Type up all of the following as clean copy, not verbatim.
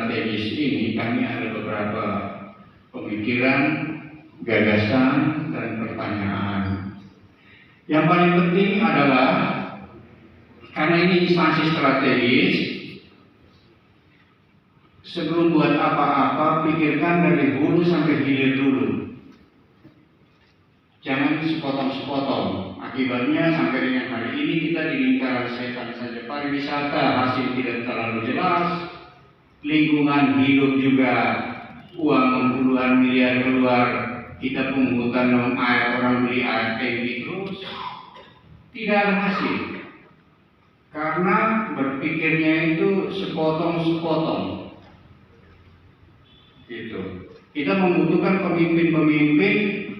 strategis ini kami ada beberapa pemikiran, gagasan, dan pertanyaan. Yang paling penting adalah karena ini instansi strategis, sebelum buat apa-apa pikirkan dari hulu sampai hilir dulu. Jangan sepotong-sepotong. Akibatnya sampai dengan hari ini kita di lingkaran setan saja. Pariwisata hasil tidak terlalu jelas, lingkungan hidup juga uang puluhan miliar keluar, kita pungutan non air, orang beli air tinggi terus, tidak ada hasil. Karena berpikirnya itu sepotong-sepotong. Gitu. Kita membutuhkan pemimpin-pemimpin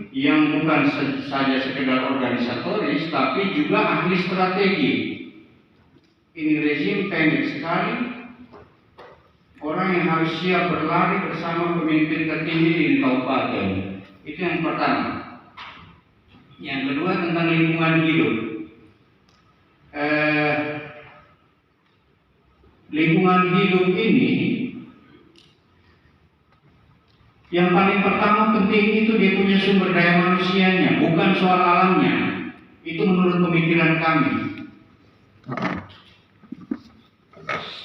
yang bukan saja sekedar organisatoris, tapi juga ahli strategi. Ini rezim pendek sekali. Orang yang harus siap berlari bersama pemimpin tertinggi di kabupaten. Itu yang pertama. Yang kedua tentang lingkungan hidup. Lingkungan hidup ini, yang paling pertama penting itu dia punya sumber daya manusianya, bukan soal alamnya. Itu menurut pemikiran kami.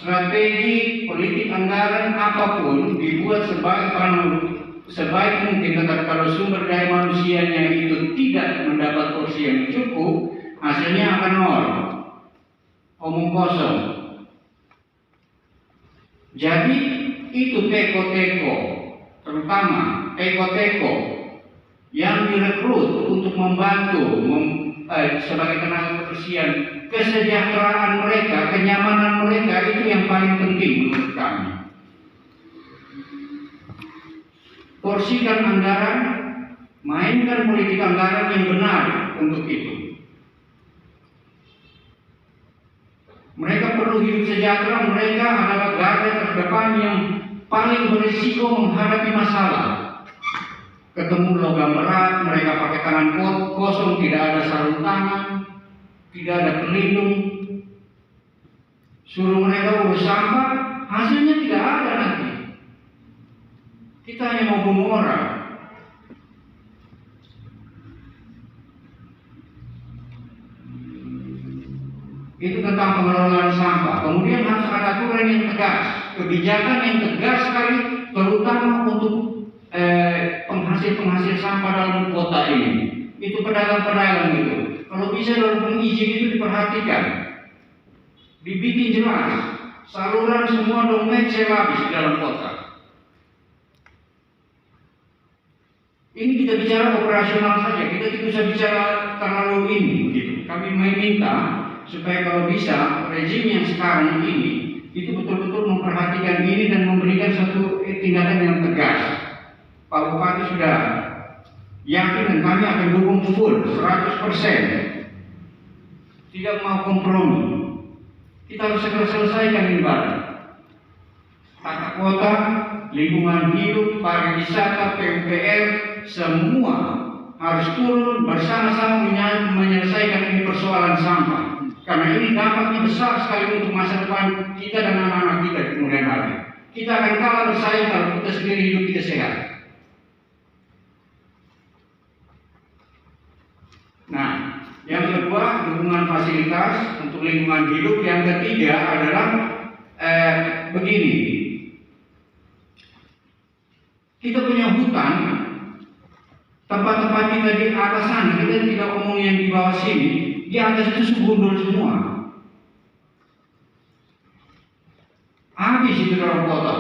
Strategi politik anggaran apapun dibuat sebaik mungkin, tetapi kalau sumber daya manusianya itu tidak mendapat porsi yang cukup, hasilnya akan nol, omong kosong. Jadi itu teko-teko, terutama teko-teko yang direkrut untuk membantu sebagai tenaga kebersihan, kesejahteraan mereka, kenyamanan mereka, itu yang paling penting menurut kami. Porsikan anggaran, mainkan politik anggaran yang benar untuk itu. Mereka perlu hidup sejahtera, mereka adalah garda terdepan yang paling berisiko menghadapi masalah. Ketemu logam berat, mereka pakai tangan kosong, tidak ada sarung tangan, tidak ada pelindung. Suruh mereka urus sampah, hasilnya tidak ada nanti. Kita hanya mau bunuh orang. Itu tentang pengelolaan sampah. Kemudian harus ada aturan yang tegas, kebijakan yang tegas sekali, terutama untuk penghasil sampah dalam kota ini. Itu pedagang-pedagang itu. Kalau bisa dalam pengizin itu diperhatikan, dibikin jelas. Saluran semua dompet saya habis di dalam kota. Ini kita bicara operasional saja, kita tidak usah bicara terlalu ini. Gitu. Kami meminta supaya kalau bisa rezim yang sekarang ini itu betul-betul memperhatikan ini dan memberikan satu tindakan yang tegas. Pak Bupati sudah yakin dan kami akan dukung full 100%. Tidak mau kompromi. Kita harus segera selesaikan ini barang. Tata kota, lingkungan hidup, pariwisata, PUPR, semua harus turun bersama-sama menyelesaikan ini persoalan sampah. Karena ini dampaknya besar sekali untuk masa depan kita dan anak-anak kita di kemudian hari. Kita akan kalah bersaing kalau kita sendiri hidup tidak sehat. Nah, yang kedua dukungan fasilitas untuk lingkungan hidup. Yang ketiga adalah begini. Kita punya hutan, tempat-tempat kita di atas sana, kita tidak ngomong yang di bawah sini. Di atas itu segundul semua. Habis itu dalam kota.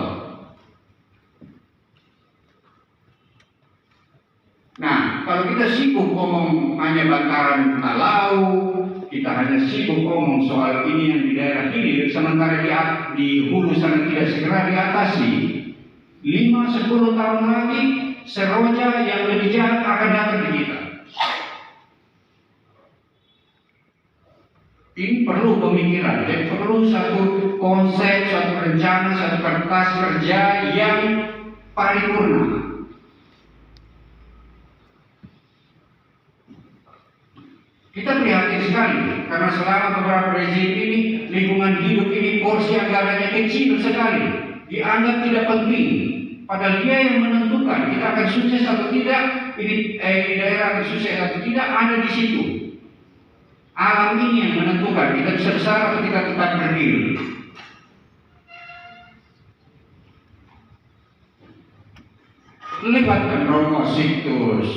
Nah, kalau kita sibuk ngomong hanya bantaran Talau, kita hanya sibuk ngomong soal ini yang di daerah hilir, sementara di hulu sana tidak segera diatasi, 5-10 tahun lagi seroja yang lebih jahat akan datang di kita. Ini perlu pemikiran, jadi perlu satu konsep, satu rencana, satu kertas kerja yang paripurna. Kita prihatin sekali karena selama beberapa rezim ini lingkungan hidup ini porsi anggarannya kecil sekali. dianggap tidak penting. Padahal dia yang menentukan kita akan sukses atau tidak, ini daerah akan sukses atau tidak ada di situ. Alam ini yang menentukan kita bisa besar atau kita tetap berdiri. Libatkan Romo Sictus,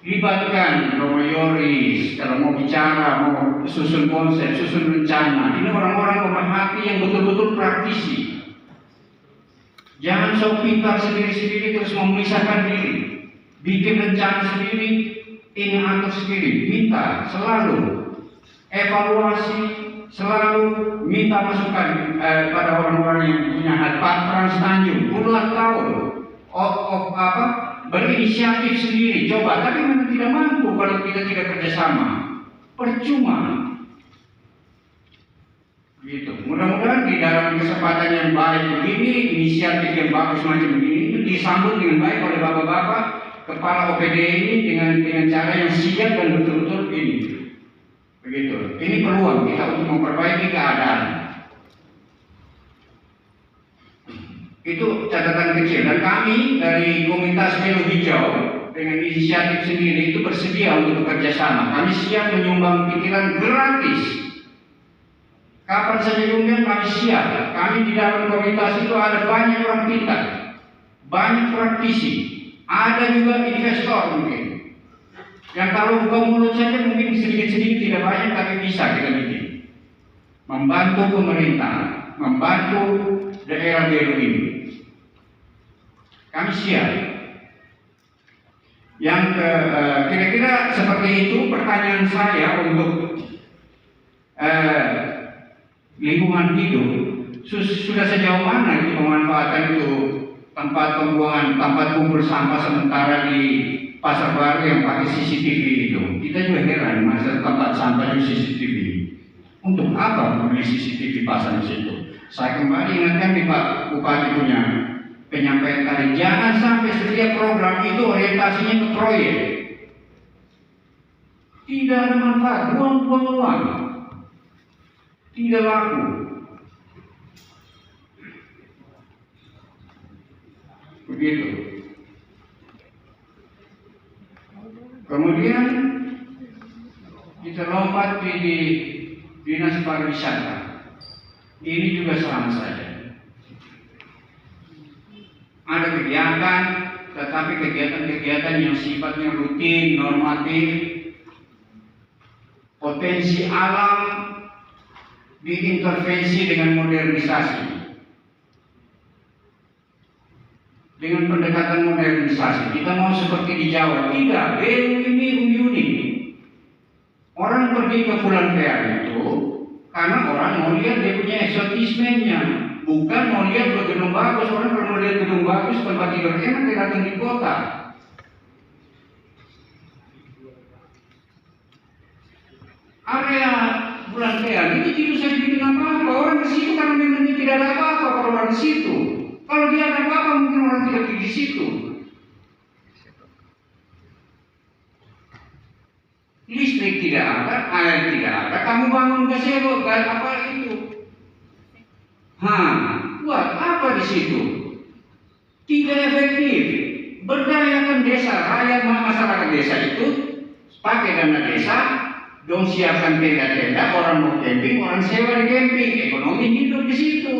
libatkan Romo Yoris kalau mau bicara, mau susun konsep, susun rencana. Ini orang-orang pemerhati yang betul-betul praktisi. Jangan sok pintar sendiri-sendiri terus memisahkan diri, bikin rencana sendiri, ini atur sendiri. Minta selalu evaluasi, selalu minta masukan pada orang-orang yang punya hati. Pak Frans Tanjung puluhan tahun berinisiatif sendiri, coba, tapi memang tidak mampu kalau kita tidak kerjasama, percuma. Gitu. Mudah-mudahan di dalam kesempatan yang baik begini, inisiatif yang bagus macam begini itu disambut dengan baik oleh bapak-bapak kepala OPD ini dengan cara yang siap dan betul-betul ini. Begitu. Ini peluang kita untuk memperbaiki keadaan. Itu catatan kecil. Dan kami dari Komunitas Melo Hijau dengan inisiatif sendiri itu bersedia untuk bekerja sama. Kami siap menyumbang pikiran gratis. Kapan saja diundang kami siap. Kami di dalam komunitas itu ada banyak orang pintar, banyak praktisi, ada juga investor mungkin. Yang kalau buka mulut saja mungkin sedikit-sedikit tidak banyak tapi bisa kita bikin. Membantu pemerintah, membantu daerah Belu ini. Kami siap. Yang kira-kira seperti itu pertanyaan saya untuk lingkungan hidup. Sudah sejauh mana itu pemanfaatan itu tempat pembuangan, tempat kumpul sampah sementara di Pasar Baru yang pakai CCTV itu. Kita juga heran masa tempat sampah di CCTV. Untuk apa beli CCTV pasang di situ? Saya kembali ingatkan di Pak Bupati punya penyampaian tadi, jangan sampai setiap program itu orientasinya ke proyek. Tidak ada manfaat, buang-buang uang. Tidak laku. Begitu. Kemudian kita lompat di Dinas Pariwisata. Ini juga sama saja. Ada kegiatan, tetapi kegiatan-kegiatan yang sifatnya rutin, normatif, potensi alam diintervensi dengan modernisasi, dengan pendekatan modernisasi. Kita mau seperti di Jawa, tidak. Belu ini unik. Orang pergi ke Pulau Fair itu karena orang mau lihat dia punya eksotismenya, bukan mau lihat gedung bagus. Orang kalau mau lihat gedung bagus tempat tidur enak dia datang di kota. Area Pulau Fair itu tidak usah dibikin apa-apa. Orang di situ karena memang tidak ada apa-apa kalau orang di situ. Kalau dia ada apa-apa mungkin orang tidak pergi di situ. Listrik tidak ada, air tidak ada, kamu bangun gazebo, apa itu? Buat apa di situ? Tidak efektif. Berdayakan desa, rakyat masyarakat desa itu pakai dana desa, dong siapkan tenda-tenda, orang mau camping, orang sewa di camping, ekonomi hidup di situ.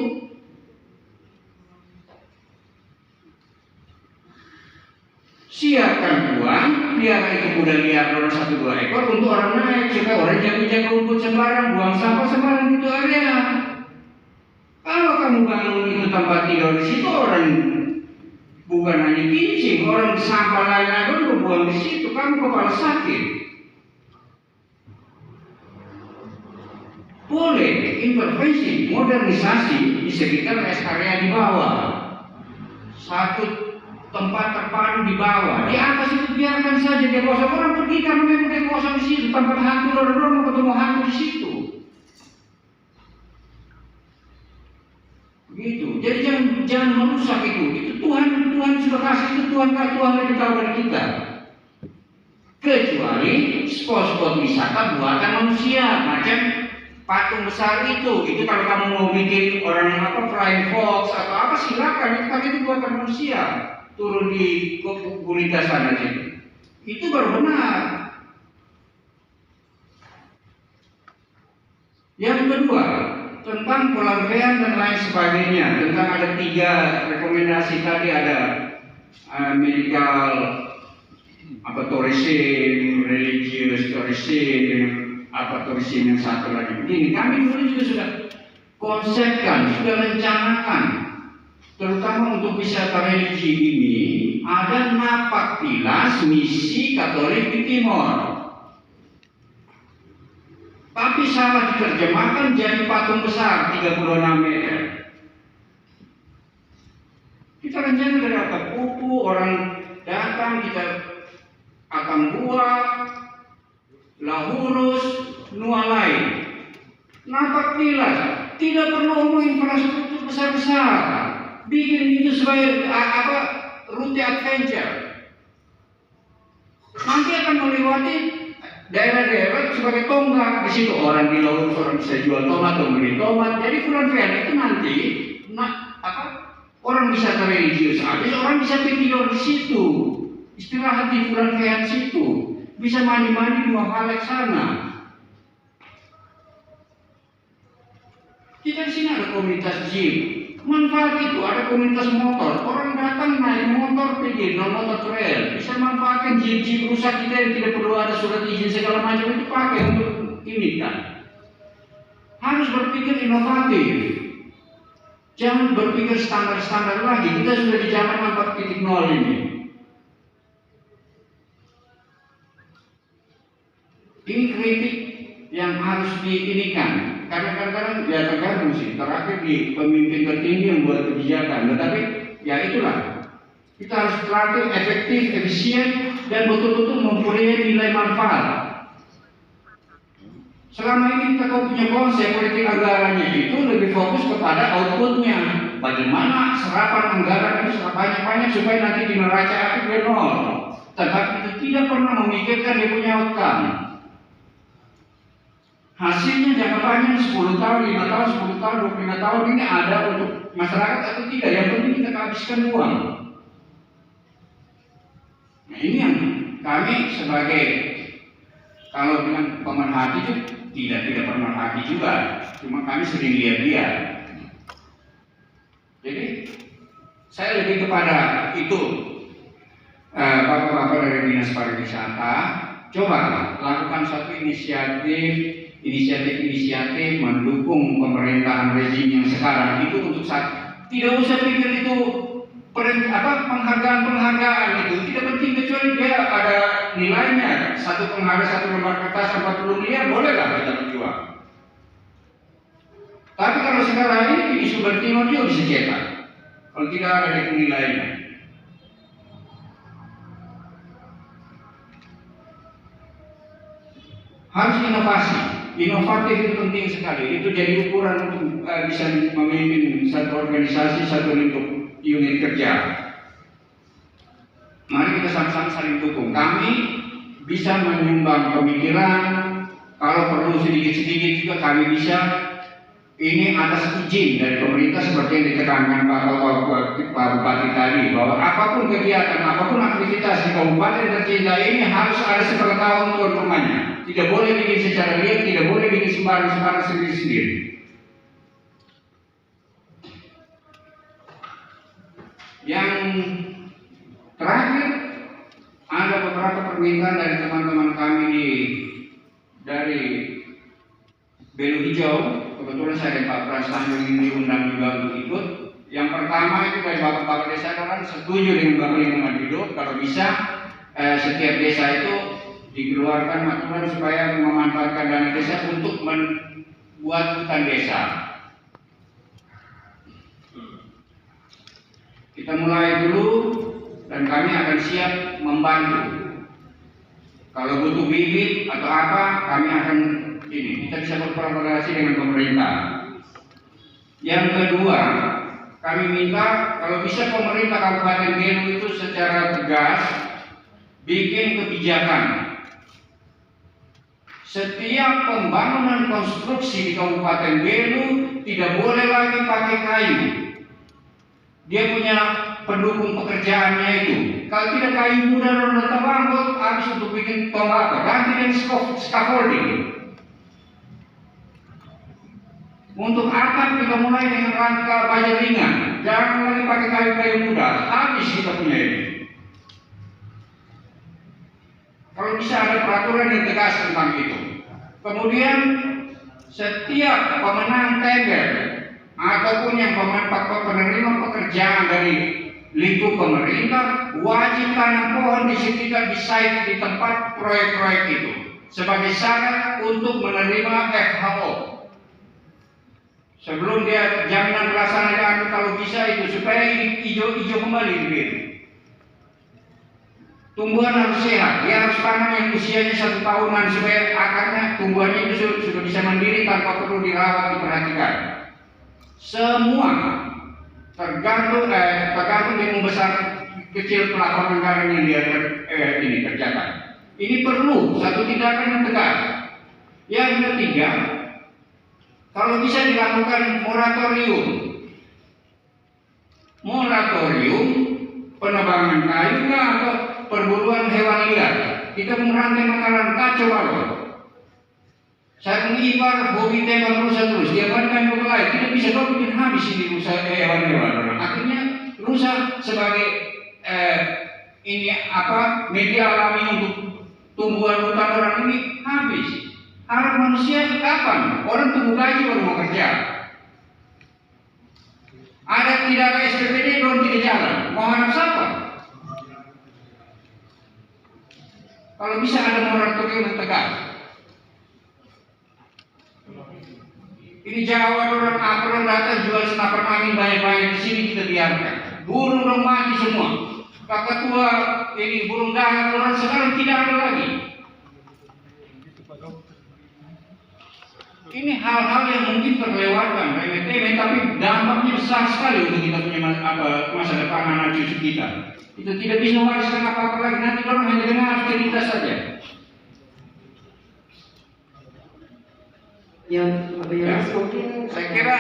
Siapkan uang, biar itu kuda liar orang 1-2 ekor untuk orang naik, supaya orang jaga-jaga rumput sembarang, buang sampah sembarang itu area. Kalau kamu bangun itu tempat tidur di situ, orang bukan hanya kincing, orang sampah lain-lain pun buang di situ, kamu kepala sakit. Boleh intervensi, modernisasi di sekitar rest area di bawah. Satu tempat terpadu di bawah, di atas itu biarkan saja dia kosong. Orang pergi karena memang dia kosong di situ, tempat hantu, orang mau ketemu hantu di situ. Begitu. Jadi jangan merusak itu. Itu Tuhan sudah kasih, itu Tuhan lebih tahu dari kita. Kecuali spot-spot wisata buatan manusia, macam patung besar itu kalau kamu mau bikin orang apa flying fox atau apa silakan, itu buatan manusia, turun di gurita sana sini. Itu baru benar. Yang kedua, tentang pelanggaran dan lain sebagainya, tentang ada 3 rekomendasi tadi, ada medical apa tourism, religious tourism, apa tourism yang satu lagi begini. Kami dulu juga sudah konsepkan, sudah rencanakan, terutama untuk wisata religi ini ada napaktilas misi Katolik di Timor. Tapi salah diterjemahkan jadi patung besar 36 meter. Kita rencana dari apa? Pupu, orang datang, kita akan buat Lahurus, Nualai. Napaktilas, tidak perlu omong infrastruktur besar-besar. Bikin itu sebagai rute adventure. Nanti akan melewati daerah-daerah sebagai tonggak. Di situ orang di Lahurus, orang bisa jual tomat atau beli tomat. Jadi Fulan-Fulan itu nanti orang bisa religius habis, orang bisa tidur di situ, istirahat di Fulan-Fulan situ, bisa mandi-mandi di Mahalek sana. Kita di sini ada komunitas gym, manfaat itu. Ada komunitas motor, orang datang naik motor pergi, motor trail, bisa manfaatkan gym rusak kita yang tidak perlu ada surat izin segala macam itu pakai untuk ini kan. Harus berpikir inovatif, jangan berpikir standar-standar lagi. Kita sudah di zaman 4.0 ini. Ini kritik yang harus diinikan. Karena kadang-kadang ya tergantung sih, terakhir di pemimpin tertinggi yang buat kebijakan. Tetapi ya itulah, kita harus terakhir efektif, efisien, dan betul-betul mempunyai nilai manfaat. Selama ini kita punya konsep politik anggarannya itu lebih fokus kepada outputnya. Bagaimana serapan anggaran itu banyak-banyak supaya nanti di neraca akhir nol. Tetapi itu tidak pernah memikirkan dia punya outcome. Hasilnya jangka panjang 10 tahun, 5 tahun, 10 tahun, 25 tahun ini ada untuk masyarakat atau tidak. Yang penting kita habiskan uang. Nah ini yang kami sebagai, kalau bilang pemerhati itu tidak pemerhati juga, cuma kami sering lihat-lihat. Jadi saya lebih kepada itu, bapak-bapak dari Dinas Pariwisata, coba lakukan satu inisiatif mendukung pemerintahan rezim yang sekarang itu untuk tidak usah pikir itu penghargaan itu tidak penting, kecuali dia ada nilainya. Satu penghargaan, satu lembar kertas 40 miliar, bolehlah kita berjuang. Tapi kalau sekarang ini di Sumber Timur dia bisa cetak, kalau tidak ada nilainya. Harus inovasi. Inovatif itu penting sekali. Itu jadi ukuran untuk bisa memimpin satu organisasi, satu unit kerja. Mari kita sama-sama saling dukung. Kami bisa menyumbang pemikiran, kalau perlu sedikit-sedikit juga kami bisa. Ini atas izin dari pemerintah seperti yang ditekankan Pak Bupati tadi, bahwa apapun kegiatan, apapun aktivitas di kabupaten tercinta ini harus ada sepengetahuan tuan rumahnya. Tidak boleh bikin secara liar, tidak boleh bikin sembarang sendiri-sendiri. Yang terakhir, ada beberapa permintaan dari teman-teman kami dari Belu Hijau. Kebetulan saya dan Pak Frans Tanjung ini diundang juga untuk ikut. Yang pertama itu dari Bapak-Bapak desa kan setuju dengan Bapak Lingkungan Hidup, kalau bisa setiap desa itu dikeluarkan aturan supaya memanfaatkan dana desa untuk membuat hutan desa. Kita mulai dulu dan kami akan siap membantu. Kalau butuh bibit atau apa, kami akan kita bisa berkolaborasi dengan pemerintah. Yang kedua, kami minta kalau bisa pemerintah Kabupaten Belu itu secara tegas bikin kebijakan setiap pembangunan konstruksi di Kabupaten Belu tidak boleh lagi pakai kayu. Dia punya pendukung pekerjaannya itu. Kalau tidak kayu muda dan rata bangkot, habis untuk bikin tombak apa? Ganti dengan scaffolding. Untuk atap kita mulai dengan rangka baja ringan. Jangan lagi pakai kayu-kayu muda. Habis kita punya ini. Kalau bisa ada peraturan yang tegas tentang itu. Kemudian setiap pemenang tender ataupun yang penerima pekerjaan dari lingkup pemerintah wajib tanam pohon di sekitar di tempat proyek-proyek itu sebagai syarat untuk menerima FHO. Sebelum dia jaminan pelaksanaan kalau bisa itu supaya hijau-hijau kembali di Belu. Tumbuhan harus sehat, dia harus tanam yang usianya 1 tahunan supaya akarnya tumbuhannya itu sudah bisa mandiri tanpa perlu dirawat, diperhatikan. Semua tergantung dengan besar kecil pelafon anggaran yang dia ini kerjakan. Ini perlu satu tindakan yang tegas. Yang ketiga, kalau bisa dilakukan moratorium penebangan kayu atau perburuan hewan liar. Kita merantai makanan kacau balau. Saya mengibar hobi tembak rusa terus. Dia main lain. Tidak bisa kau bikin habis ini rusa hewan-hewan. Akhirnya rusa sebagai media alami untuk tumbuhan hutan orang ini habis. Harap manusia kapan? Orang tunggu gaji baru mau kerja. Ada tidak ada SPPD belum tidak jalan. Mau harap siapa? Kalau bisa ada moratorium yang tegas. Ini Jawa orang datang jual senapan angin banyak-banyak di sini kita biarkan. Burung dong mati semua. Kakatua ini burung dahak orang sekarang tidak ada lagi. Ini hal-hal yang mungkin terlewatkan remeh-temeh, tapi dampaknya besar sekali untuk kita punya masa depan anak cucu kita. Kita tidak bisa mewariskan apa-apa lagi. Nanti orang hanya dengar cerita saja. Yang mungkin Saya kira